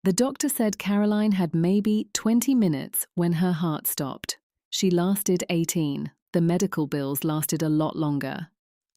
The doctor said Caroline had maybe 20 minutes when her heart stopped. She lasted 18. The medical bills lasted a lot longer.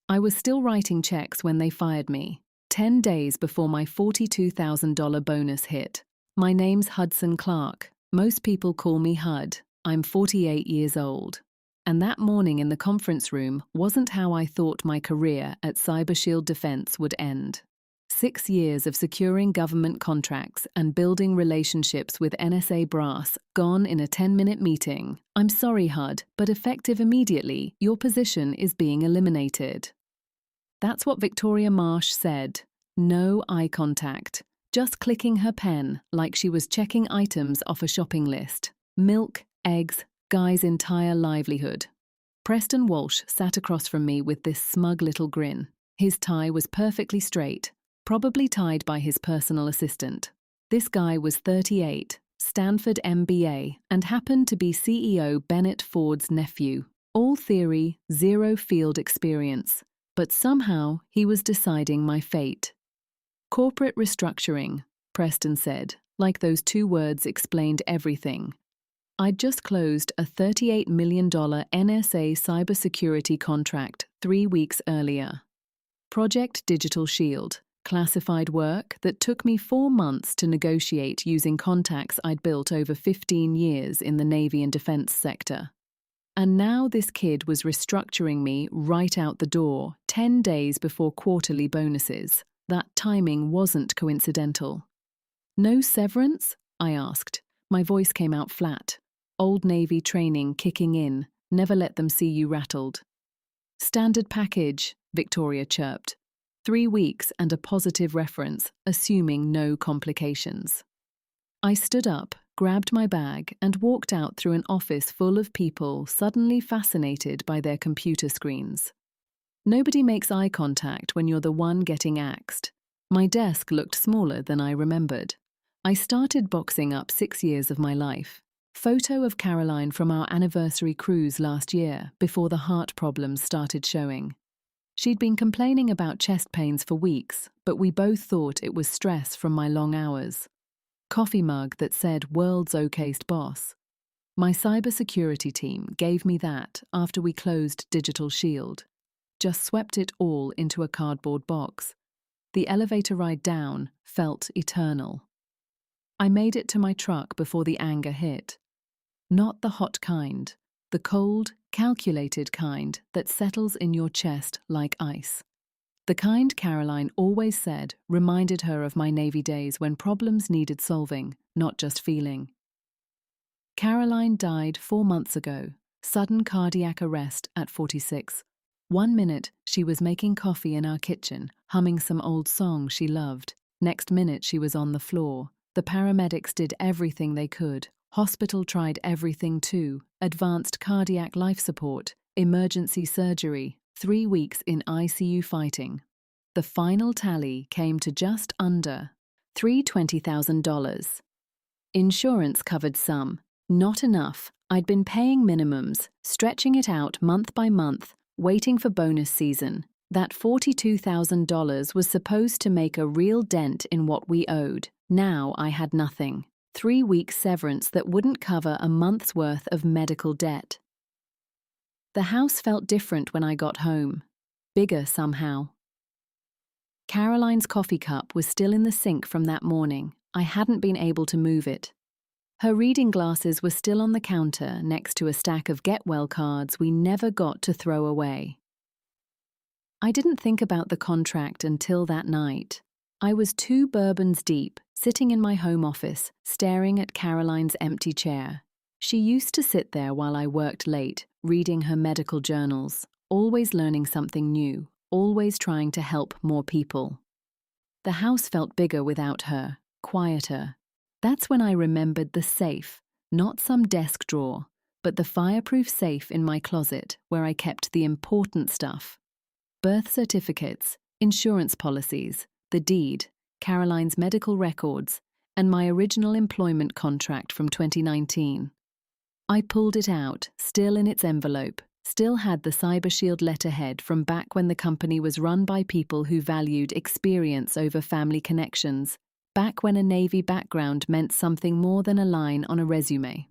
I was still writing checks when they fired me, 10 days before my $42,000 bonus hit. My name's Hudson Clark. Most people call me Hud. I'm 48 years old. And that morning in the conference room wasn't how I thought my career at CyberShield Defense would end. 6 years of securing government contracts and building relationships with NSA brass gone in a 10-minute meeting. I'm sorry, Hud, but effective immediately, your position is being eliminated. That's what Victoria Marsh said. No eye contact. Just clicking her pen like she was checking items off a shopping list. Milk, eggs, Guy's entire livelihood. Preston Walsh sat across from me with this smug little grin. His tie was perfectly straight, probably tied by his personal assistant. This guy was 38, Stanford MBA, and happened to be CEO Bennett Ford's nephew. All theory, zero field experience. But somehow he was deciding my fate. Corporate restructuring, Preston said, like those 2 words explained everything. I'd just closed a $38 million NSA cybersecurity contract 3 weeks earlier. Project Digital Shield, classified work that took me 4 months to negotiate using contacts I'd built over 15 years in the Navy and defense sector. And now this kid was restructuring me right out the door, 10 days before quarterly bonuses. That timing wasn't coincidental. No severance? I asked. My voice came out flat. Old Navy training kicking in. Never let them see you rattled. Standard package, Victoria chirped. 3 weeks and a positive reference, assuming no complications. I stood up, grabbed my bag, and walked out through an office full of people suddenly fascinated by their computer screens. Nobody makes eye contact when you're the one getting axed. My desk looked smaller than I remembered. I started boxing up 6 years of my life. Photo of Caroline from our anniversary cruise last year, before the heart problems started showing. She'd been complaining about chest pains for weeks, but we both thought it was stress from my long hours. Coffee mug that said "World's Okayest Boss." My cybersecurity team gave me that after we closed Digital Shield. Just swept it all into a cardboard box. The elevator ride down felt eternal. I made it to my truck before the anger hit. Not the hot kind, the cold, calculated kind that settles in your chest like ice. The kind Caroline always said reminded her of my Navy days when problems needed solving, not just feeling. Caroline died 4 months ago, sudden cardiac arrest at 46. 1 minute, she was making coffee in our kitchen, humming some old song she loved. Next minute, she was on the floor. The paramedics did everything they could. Hospital tried everything too. Advanced cardiac life support, emergency surgery, 3 weeks in ICU fighting. The final tally came to just under $320,000. Insurance covered some. Not enough. I'd been paying minimums, stretching it out month by month, waiting for bonus season. That $42,000 was supposed to make a real dent in what we owed. Now I had nothing. 3 weeks severance that wouldn't cover a month's worth of medical debt. The house felt different when I got home. Bigger somehow. Caroline's coffee cup was still in the sink from that morning. I hadn't been able to move it. Her reading glasses were still on the counter next to a stack of Get Well cards we never got to throw away. I didn't think about the contract until that night. I was 2 bourbons deep, sitting in my home office, staring at Caroline's empty chair. She used to sit there while I worked late, reading her medical journals, always learning something new, always trying to help more people. The house felt bigger without her, quieter. That's when I remembered the safe, not some desk drawer, but the fireproof safe in my closet where I kept the important stuff. Birth certificates, insurance policies, the deed, Caroline's medical records, and my original employment contract from 2019. I pulled it out, still in its envelope, still had the CyberShield letterhead from back when the company was run by people who valued experience over family connections. back when a Navy background meant something more than a line on a resume.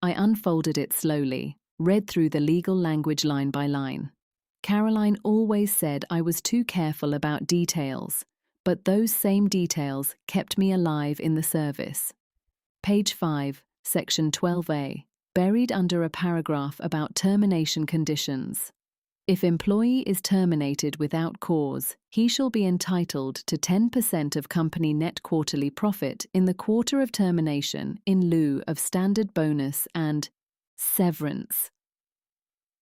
I unfolded it slowly, read through the legal language line by line. Caroline always said I was too careful about details, but those same details kept me alive in the service. Page 5, Section 12A, buried under a paragraph about termination conditions. If employee is terminated without cause, he shall be entitled to 10% of company net quarterly profit in the quarter of termination in lieu of standard bonus and severance.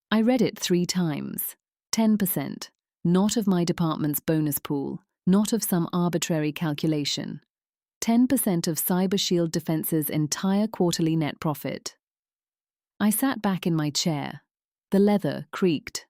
I read it 3 times. 10%, not of my department's bonus pool, not of some arbitrary calculation. 10% of CyberShield Defense's entire quarterly net profit. I sat back in my chair. The leather creaked.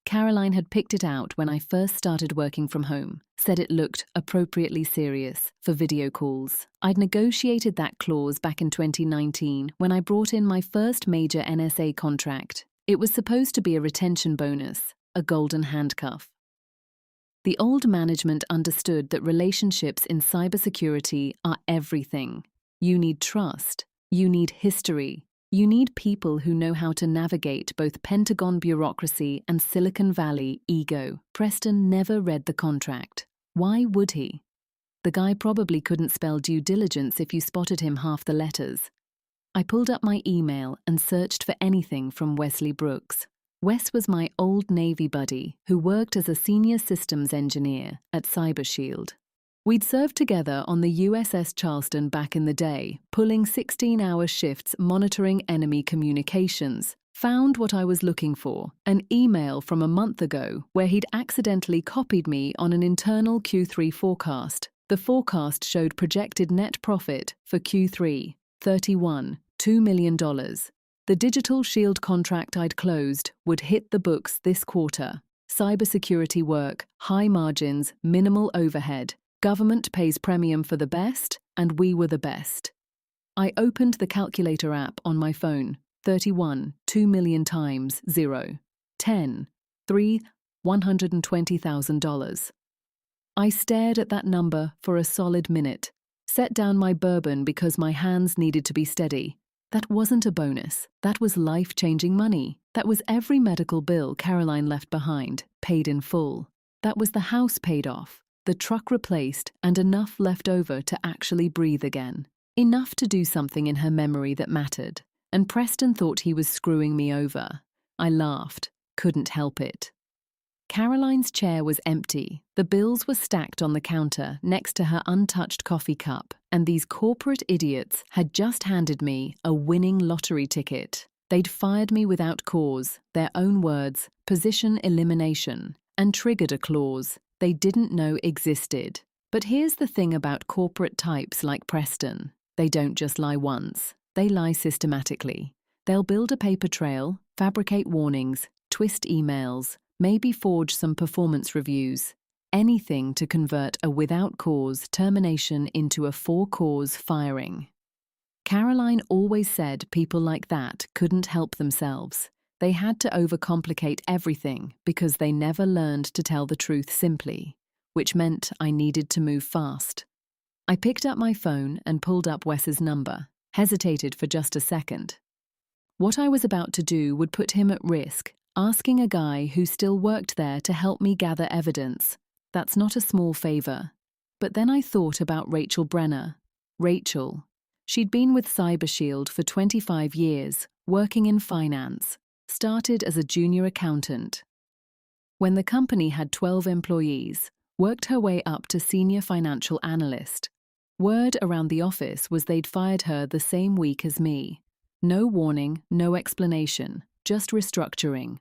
Caroline had picked it out when I first started working from home, said it looked appropriately serious for video calls. I'd negotiated that clause back in 2019 when I brought in my first major NSA contract. It was supposed to be a retention bonus, a golden handcuff. The old management understood that relationships in cybersecurity are everything. You need trust. You need history. You need people who know how to navigate both Pentagon bureaucracy and Silicon Valley ego. Preston never read the contract. Why would he? The guy probably couldn't spell due diligence if you spotted him half the letters. I pulled up my email and searched for anything from Wesley Brooks. Wes was my old Navy buddy who worked as a senior systems engineer at CyberShield. We'd served together on the USS Charleston back in the day, pulling 16-hour shifts monitoring enemy communications. Found what I was looking for, an email from a month ago where he'd accidentally copied me on an internal Q3 forecast. The forecast showed projected net profit for Q3, $2 million. The Digital Shield contract I'd closed would hit the books this quarter. Cybersecurity work, high margins, minimal overhead. Government pays premium for the best, and we were the best. I opened the calculator app on my phone. 31, 2 million times 0. 10, 3, $120,000. I stared at that number for a solid minute, set down my bourbon because my hands needed to be steady. That wasn't a bonus. That was life-changing money. That was every medical bill Caroline left behind, paid in full. That was the house paid off, the truck replaced, and enough left over to actually breathe again. Enough to do something in her memory that mattered. And Preston thought he was screwing me over. I laughed. Couldn't help it. Caroline's chair was empty. The bills were stacked on the counter next to her untouched coffee cup, and these corporate idiots had just handed me a winning lottery ticket. They'd fired me without cause, their own words, position elimination, and triggered a clause they didn't know existed. But here's the thing about corporate types like Preston. They don't just lie once. They lie systematically. They'll build a paper trail, fabricate warnings, twist emails, maybe forge some performance reviews. Anything to convert a without cause termination into a for-cause firing. Caroline always said people like that couldn't help themselves. They had to overcomplicate everything because they never learned to tell the truth simply, which meant I needed to move fast. I picked up my phone and pulled up Wes's number, hesitated for just a second. What I was about to do would put him at risk, asking a guy who still worked there to help me gather evidence. That's not a small favor. But then I thought about Rachel Brenner. Rachel. She'd been with CyberShield for 25 years, working in finance. Started as a junior accountant. When the company had 12 employees, worked her way up to senior financial analyst. Word around the office was they'd fired her the same week as me. No warning, no explanation, just restructuring.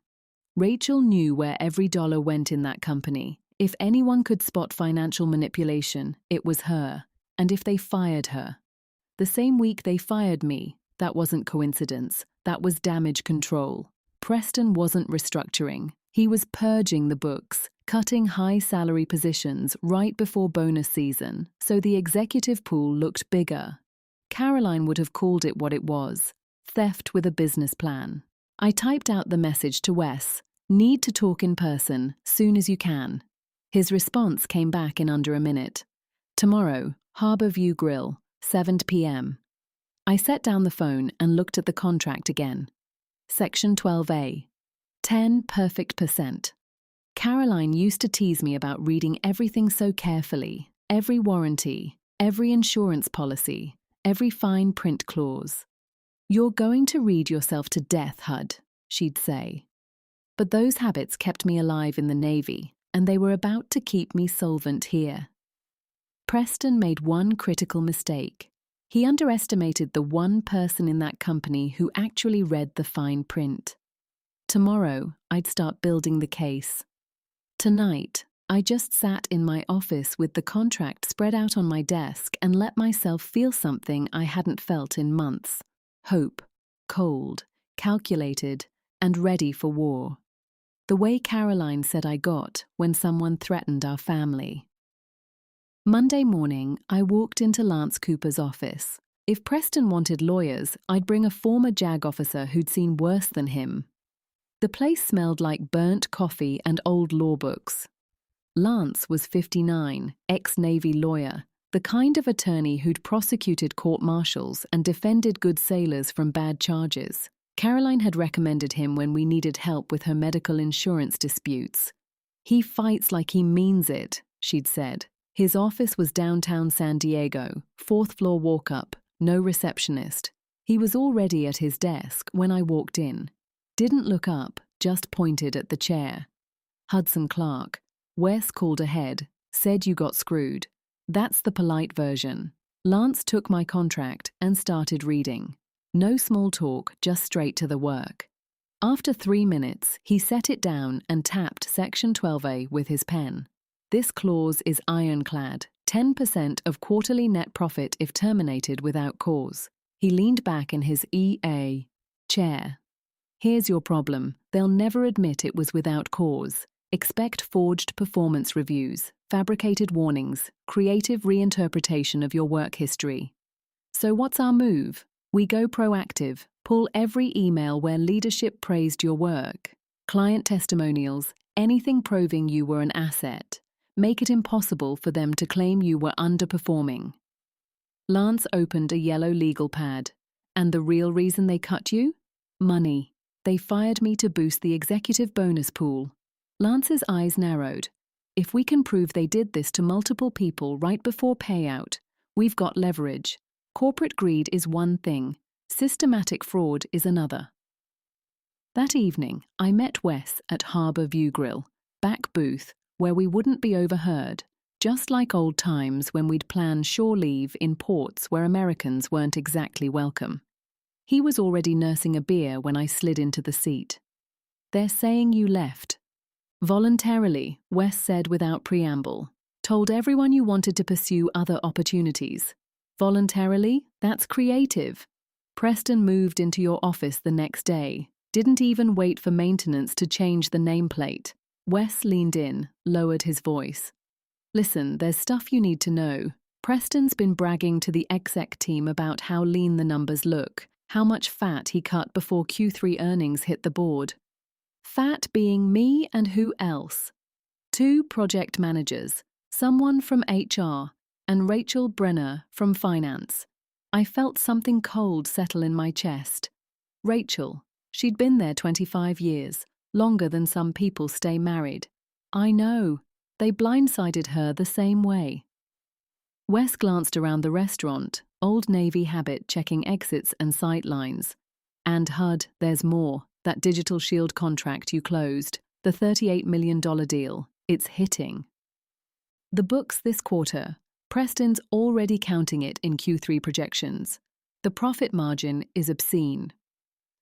Rachel knew where every dollar went in that company. If anyone could spot financial manipulation, it was her. And if they fired her. The same week they fired me, that wasn't coincidence. That was damage control. Preston wasn't restructuring. He was purging the books, cutting high-salary positions right before bonus season, so the executive pool looked bigger. Caroline would have called it what it was, theft with a business plan. I typed out the message to Wes, need to talk in person, soon as you can. His response came back in under a minute. Tomorrow, Harbour View Grill, 7 p.m. I set down the phone and looked at the contract again. Section 12A. 10 perfect %. Caroline used to tease me about reading everything so carefully, every warranty, every insurance policy, every fine print clause. "You're going to read yourself to death, Hud," she'd say. But those habits kept me alive in the Navy, and they were about to keep me solvent here. Preston made one critical mistake. He underestimated the one person in that company who actually read the fine print. Tomorrow, I'd start building the case. Tonight, I just sat in my office with the contract spread out on my desk and let myself feel something I hadn't felt in months. Hope, cold, calculated, and ready for war. The way Caroline said I got when someone threatened our family. Monday morning, I walked into Lance Cooper's office. If Preston wanted lawyers, I'd bring a former JAG officer who'd seen worse than him. The place smelled like burnt coffee and old law books. Lance was 59, ex-Navy lawyer, the kind of attorney who'd prosecuted court-martials and defended good sailors from bad charges. Caroline had recommended him when we needed help with her medical insurance disputes. "He fights like he means it," she'd said. His office was downtown San Diego, 4th floor walk-up, no receptionist. He was already at his desk when I walked in. Didn't look up, just pointed at the chair. "Hudson Clark. Wes called ahead, said you got screwed." That's the polite version. Lance took my contract and started reading. No small talk, just straight to the work. After 3 minutes, he set it down and tapped Section 12A with his pen. "This clause is ironclad, 10% of quarterly net profit if terminated without cause." He leaned back in his EA chair. "Here's your problem. They'll never admit it was without cause. Expect forged performance reviews, fabricated warnings, creative reinterpretation of your work history." So what's our move? We go proactive, pull every email where leadership praised your work, client testimonials, anything proving you were an asset. Make it impossible for them to claim you were underperforming. Lance opened a yellow legal pad. "And the real reason they cut you? Money. They fired me to boost the executive bonus pool." Lance's eyes narrowed. "If we can prove they did this to multiple people right before payout, we've got leverage. Corporate greed is one thing, systematic fraud is another." That evening, I met Wes at Harbour View Grill, back booth, where we wouldn't be overheard, just like old times when we'd plan shore leave in ports where Americans weren't exactly welcome. He was already nursing a beer when I slid into the seat. "They're saying you left." "Voluntarily," Wes said without preamble. "Told everyone you wanted to pursue other opportunities." "Voluntarily? That's creative." Preston moved into your office the next day. Didn't even wait for maintenance to change the nameplate. Wes leaned in, lowered his voice. "Listen, there's stuff you need to know. Preston's been bragging to the exec team about how lean the numbers look, how much fat he cut before Q3 earnings hit the board. Fat being me and who else? 2 project managers, someone from HR, and Rachel Brenner from finance. I felt something cold settle in my chest. Rachel, she'd been there 25 years, longer than some people stay married. I know, they blindsided her the same way. Wes glanced around the restaurant, Old Navy habit checking exits and sightlines. "And Hud, there's more. That Digital Shield contract you closed, the $38 million deal, it's hitting." The books this quarter, Preston's already counting it in Q3 projections. The profit margin is obscene.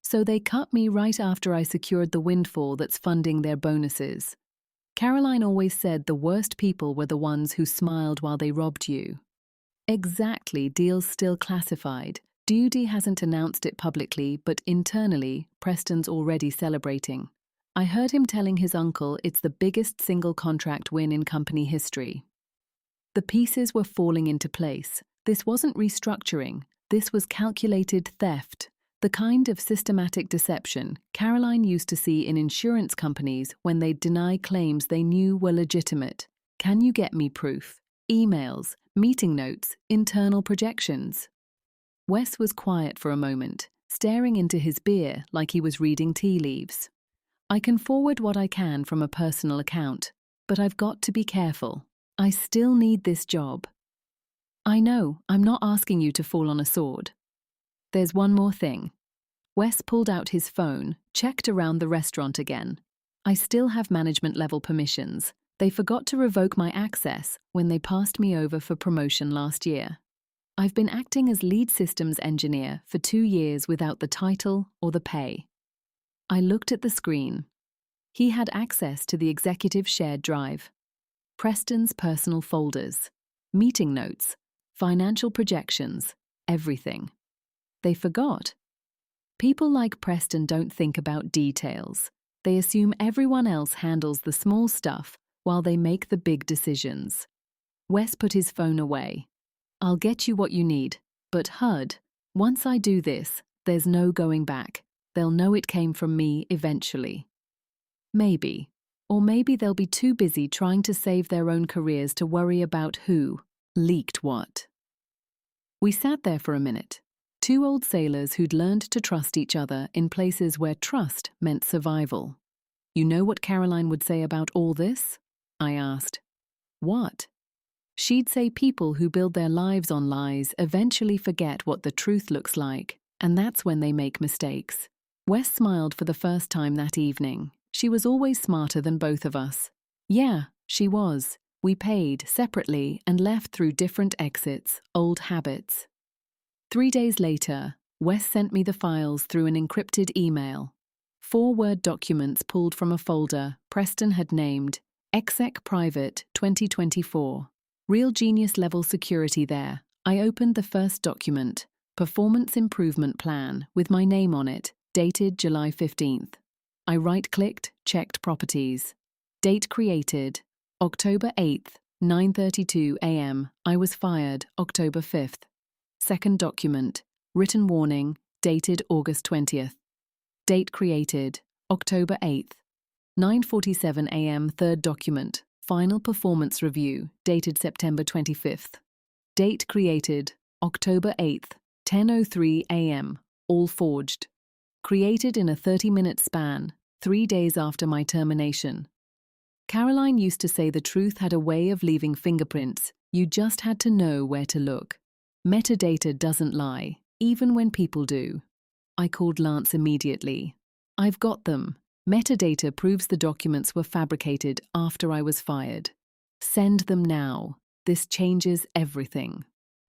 So they cut me right after I secured the windfall that's funding their bonuses. Caroline always said the worst people were the ones who smiled while they robbed you. Exactly, deal's still classified. Duty hasn't announced it publicly, but internally, Preston's already celebrating. I heard him telling his uncle it's the biggest single contract win in company history. The pieces were falling into place. This wasn't restructuring. This was calculated theft, the kind of systematic deception Caroline used to see in insurance companies when they'd deny claims they knew were legitimate. "Can you get me proof? Emails, Meeting notes, internal projections. Wes was quiet for a moment, staring into his beer like he was reading tea leaves. I can forward what I can from a personal account, but I've got to be careful. I still need this job. I know, I'm not asking you to fall on a sword. There's one more thing. Wes pulled out his phone, checked around the restaurant again. I still have management-level permissions. They forgot to revoke my access when they passed me over for promotion last year. I've been acting as lead systems engineer for 2 years without the title or the pay. I looked at the screen. He had access to the executive shared drive. Preston's personal folders, meeting notes, financial projections, everything. They forgot. People like Preston don't think about details. They assume everyone else handles the small stuff while they make the big decisions. Wes put his phone away. I'll get you what you need, but HUD, once I do this, there's no going back. They'll know it came from me eventually. Maybe. Or maybe they'll be too busy trying to save their own careers to worry about who leaked what. We sat there for a minute. 2 old sailors who'd learned to trust each other in places where trust meant survival. You know what Caroline would say about all this? I asked. What? She'd say people who build their lives on lies eventually forget what the truth looks like, and that's when they make mistakes. Wes smiled for the first time that evening. She was always smarter than both of us. Yeah, she was. We paid separately and left through different exits, old habits. 3 days later, Wes sent me the files through an encrypted email. 4 Word documents pulled from a folder Preston had named Exec Private 2024. Real genius level security there. I opened the first document, Performance Improvement Plan, with my name on it, dated July 15th. I right-clicked, checked properties. Date created, October 8th, 9:32 a.m. I was fired, October 5th. Second document, written warning, dated August 20th. Date created, October 8th, 9:47 a.m. Third document, final performance review, dated September 25th. Date created, October 8th, 10:03 a.m. All forged. Created in a 30-minute span, 3 days after my termination. Caroline used to say the truth had a way of leaving fingerprints. You just had to know where to look. Metadata doesn't lie, even when people do. I called Lance immediately. I've got them. Metadata proves the documents were fabricated after I was fired. Send them now. This changes everything.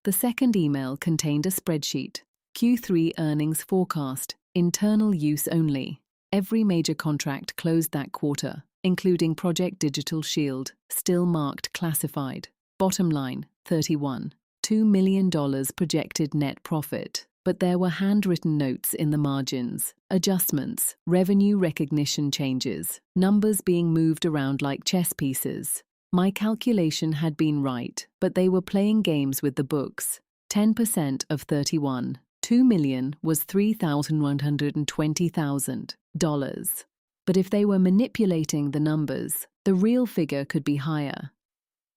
The second email contained a spreadsheet. Q3 earnings forecast, internal use only. Every major contract closed that quarter, including Project Digital Shield, still marked classified. Bottom line, $31.2 million projected net profit. But there were handwritten notes in the margins, adjustments, revenue recognition changes, numbers being moved around like chess pieces. My calculation had been right, but they were playing games with the books. 10% of $31.2 million was $3,120,000. But if they were manipulating the numbers, the real figure could be higher.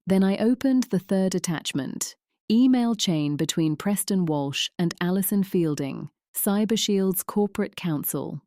Then I opened the third attachment. Email chain between Preston Walsh and Alison Fielding, CyberShield's corporate counsel.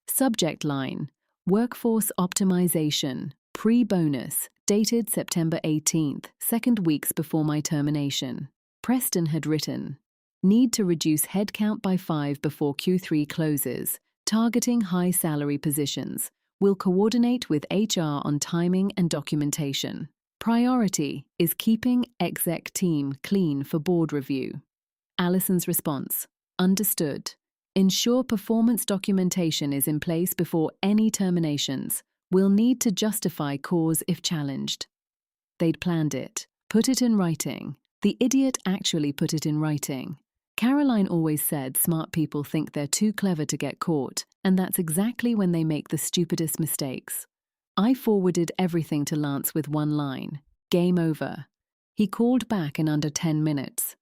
Subject line, Workforce Optimization, pre-bonus, dated September 18th, 2 weeks before my termination. Preston had written, need to reduce headcount by 5 before Q3 closes, targeting high salary positions. Will coordinate with HR on timing and documentation. Priority is keeping exec team clean for board review. Alison's response, understood. Ensure performance documentation is in place before any terminations. We'll need to justify cause if challenged. They'd planned it, put it in writing. The idiot actually put it in writing. Caroline always said smart people think they're too clever to get caught, and that's exactly when they make the stupidest mistakes. I forwarded everything to Lance with one line, game over. He called back in under 10 minutes.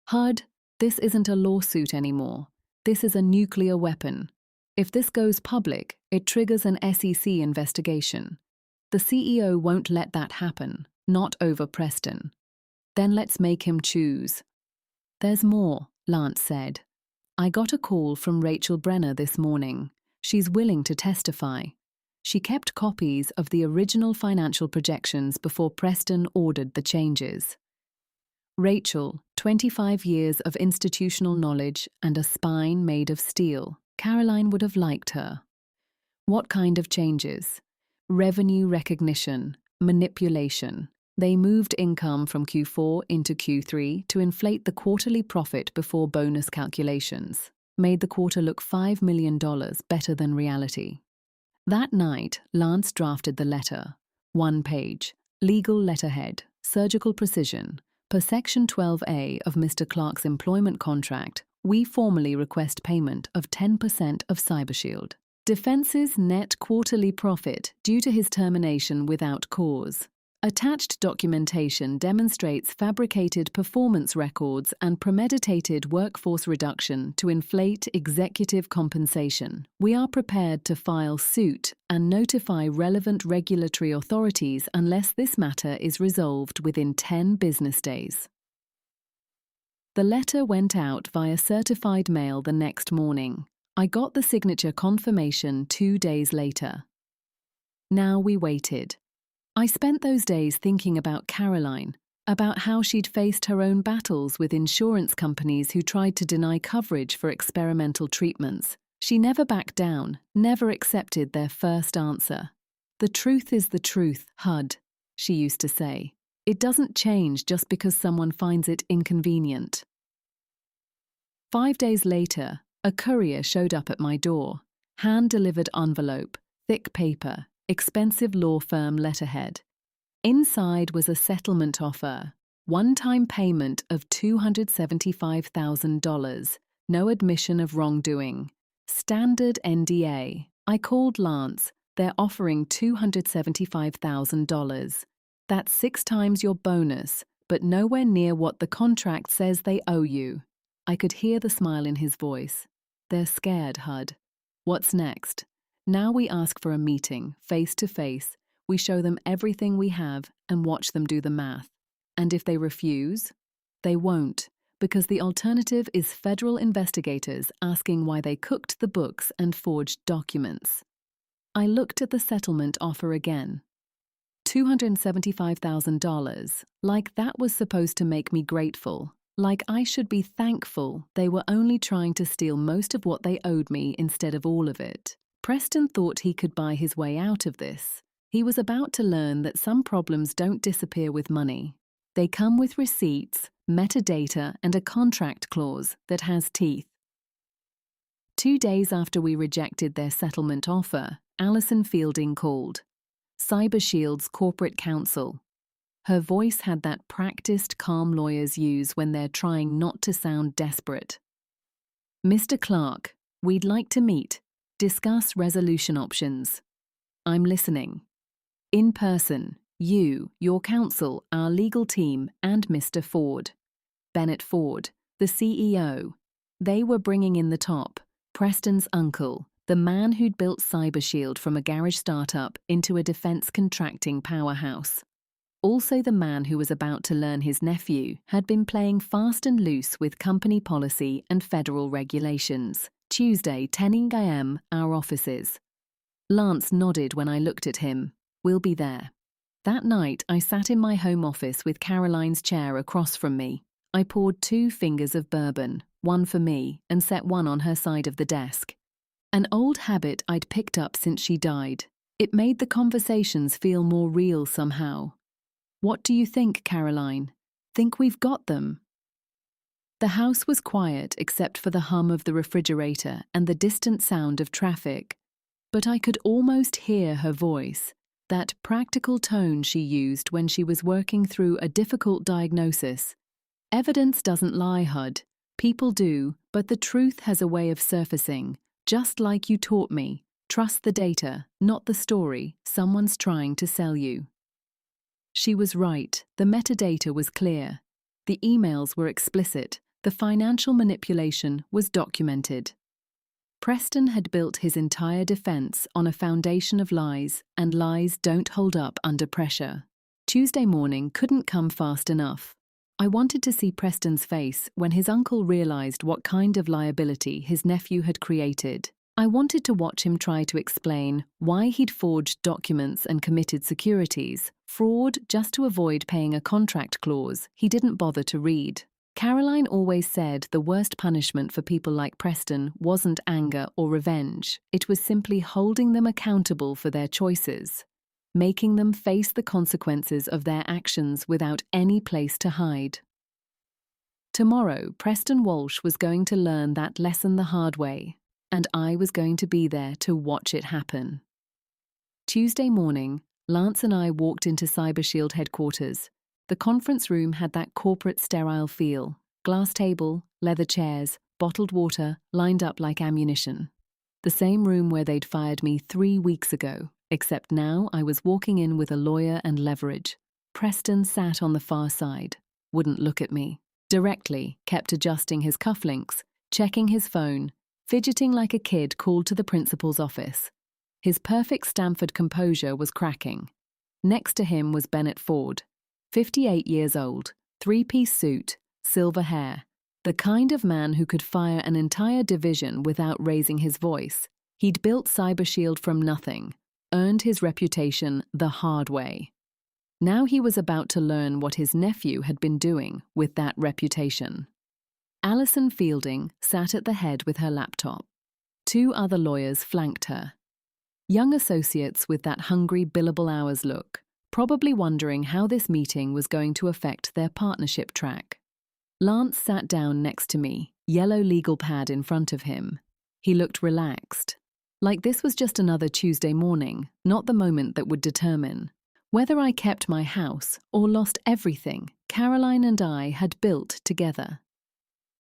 HUD, this isn't a lawsuit anymore. This is a nuclear weapon. If this goes public, it triggers an SEC investigation. The CEO won't let that happen, not over Preston. Then let's make him choose. There's more, Lance said. I got a call from Rachel Brenner this morning. She's willing to testify. She kept copies of the original financial projections before Preston ordered the changes. Rachel, 25 years of institutional knowledge and a spine made of steel. Caroline would have liked her. What kind of changes? Revenue recognition, manipulation. They moved income from Q4 into Q3 to inflate the quarterly profit before bonus calculations. Made the quarter look $5 million better than reality. That night, Lance drafted the letter. 1 page. Legal letterhead. Surgical precision. Per Section 12A of Mr. Clark's employment contract, we formally request payment of 10% of CyberShield. Defense's net quarterly profit due to his termination without cause. Attached documentation demonstrates fabricated performance records and premeditated workforce reduction to inflate executive compensation. We are prepared to file suit and notify relevant regulatory authorities unless this matter is resolved within 10 business days. The letter went out via certified mail the next morning. I got the signature confirmation 2 days later. Now we waited. I spent those days thinking about Caroline, about how she'd faced her own battles with insurance companies who tried to deny coverage for experimental treatments. She never backed down, never accepted their first answer. The truth is the truth, HUD, she used to say. It doesn't change just because someone finds it inconvenient. 5 days later, a courier showed up at my door. Hand-delivered envelope, thick paper, expensive law firm letterhead. Inside was a settlement offer, one-time payment of $275,000, no admission of wrongdoing. Standard NDA. I called Lance. They're offering $275,000. That's 6 times your bonus, but nowhere near what the contract says they owe you. I could hear the smile in his voice. They're scared, HUD. What's next? Now we ask for a meeting, face to face. We show them everything we have and watch them do the math. And if they refuse, they won't, because the alternative is federal investigators asking why they cooked the books and forged documents. I looked at the settlement offer again. $275,000, like that was supposed to make me grateful, like I should be thankful they were only trying to steal most of what they owed me instead of all of it. Preston thought he could buy his way out of this. He was about to learn that some problems don't disappear with money. They come with receipts, metadata, and a contract clause that has teeth. 2 days after we rejected their settlement offer, Alison Fielding called. CyberShield's corporate counsel. Her voice had that practiced, calm lawyers use when they're trying not to sound desperate. Mr. Clark, we'd like to meet. Discuss resolution options. I'm listening. In person, you, your counsel, our legal team, and Mr. Ford. Bennett Ford, the CEO. They were bringing in the top, Preston's uncle, the man who'd built CyberShield from a garage startup into a defense contracting powerhouse. Also the man who was about to learn his nephew had been playing fast and loose with company policy and federal regulations. Tuesday, 10 a.m., our offices. Lance nodded when I looked at him. We'll be there. That night, I sat in my home office with Caroline's chair across from me. I poured 2 fingers of bourbon, one for me, and set one on her side of the desk. An old habit I'd picked up since she died. It made the conversations feel more real somehow. What do you think, Caroline? Think we've got them? The house was quiet except for the hum of the refrigerator and the distant sound of traffic. But I could almost hear her voice, that practical tone she used when she was working through a difficult diagnosis. Evidence doesn't lie, HUD. People do, but the truth has a way of surfacing, just like you taught me. Trust the data, not the story someone's trying to sell you. She was right. The metadata was clear. The emails were explicit. The financial manipulation was documented. Preston had built his entire defense on a foundation of lies, and lies don't hold up under pressure. Tuesday morning couldn't come fast enough. I wanted to see Preston's face when his uncle realized what kind of liability his nephew had created. I wanted to watch him try to explain why he'd forged documents and committed securities, fraud just to avoid paying a contract clause he didn't bother to read. Caroline always said the worst punishment for people like Preston wasn't anger or revenge. It was simply holding them accountable for their choices, making them face the consequences of their actions without any place to hide. Tomorrow, Preston Walsh was going to learn that lesson the hard way, and I was going to be there to watch it happen. Tuesday morning, Lance and I walked into CyberShield headquarters. The conference room had that corporate sterile feel. Glass table, leather chairs, bottled water, lined up like ammunition. The same room where they'd fired me 3 weeks ago, except now I was walking in with a lawyer and leverage. Preston sat on the far side, wouldn't look at me. Directly, kept adjusting his cufflinks, checking his phone, fidgeting like a kid called to the principal's office. His perfect Stanford composure was cracking. Next to him was Bennett Ford, 58 years old, 3-piece suit, silver hair, the kind of man who could fire an entire division without raising his voice. He'd built CyberShield from nothing, earned his reputation the hard way. Now he was about to learn what his nephew had been doing with that reputation. Alison Fielding sat at the head with her laptop. 2 other lawyers flanked her. Young associates with that hungry billable hours look, probably wondering how this meeting was going to affect their partnership track. Lance sat down next to me, yellow legal pad in front of him. He looked relaxed, like this was just another Tuesday morning, not the moment that would determine whether I kept my house or lost everything Caroline and I had built together.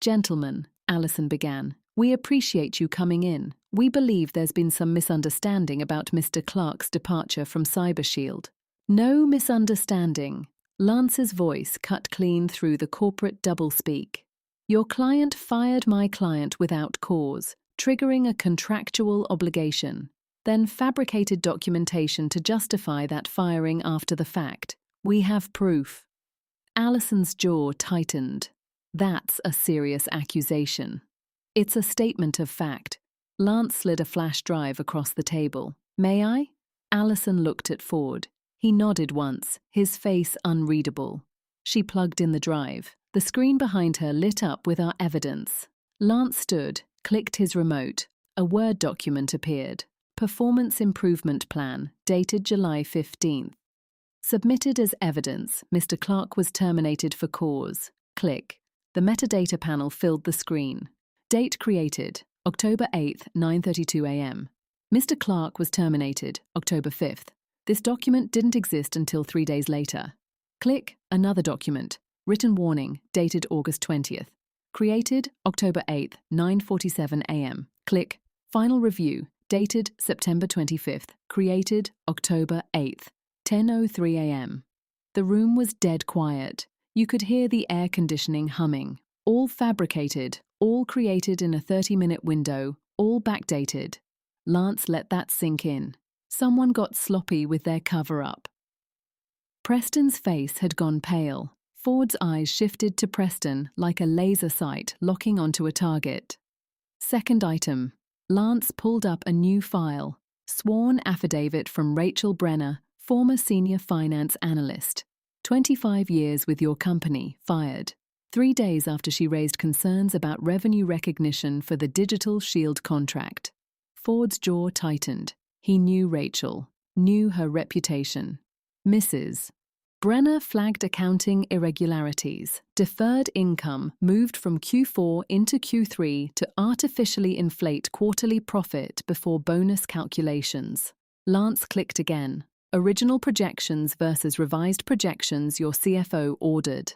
"Gentlemen," Alison began, "we appreciate you coming in. We believe there's been some misunderstanding about Mr. Clark's departure from CyberShield." "No misunderstanding." Lance's voice cut clean through the corporate doublespeak. "Your client fired my client without cause, triggering a contractual obligation, then fabricated documentation to justify that firing after the fact. We have proof." Alison's jaw tightened. "That's a serious accusation." "It's a statement of fact." Lance slid a flash drive across the table. "May I?" Alison looked at Ford. He nodded once, his face unreadable. She plugged in the drive. The screen behind her lit up with our evidence. Lance stood, clicked his remote. A Word document appeared. Performance Improvement Plan, dated July 15th. Submitted as evidence, Mr. Clark was terminated for cause. Click. The metadata panel filled the screen. Date created, October 8th, 9:32 a.m. Mr. Clark was terminated, October 5th. This document didn't exist until 3 days later. Click another document. Written warning, dated August 20th. Created October 8th, 9:47 a.m. Click final review, dated September 25th. Created October 8th, 10:03 a.m. The room was dead quiet. You could hear the air conditioning humming. All fabricated, all created in a 30-minute window, all backdated. Lance let that sink in. Someone got sloppy with their cover-up. Preston's face had gone pale. Ford's eyes shifted to Preston like a laser sight locking onto a target. Second item. Lance pulled up a new file. Sworn affidavit from Rachel Brenner, former senior finance analyst. 25 years with your company, fired. 3 days after she raised concerns about revenue recognition for the Digital Shield contract. Ford's jaw tightened. He knew Rachel, knew her reputation. Mrs. Brenner flagged accounting irregularities. Deferred income moved from Q4 into Q3 to artificially inflate quarterly profit before bonus calculations. Lance clicked again. Original projections versus revised projections your CFO ordered.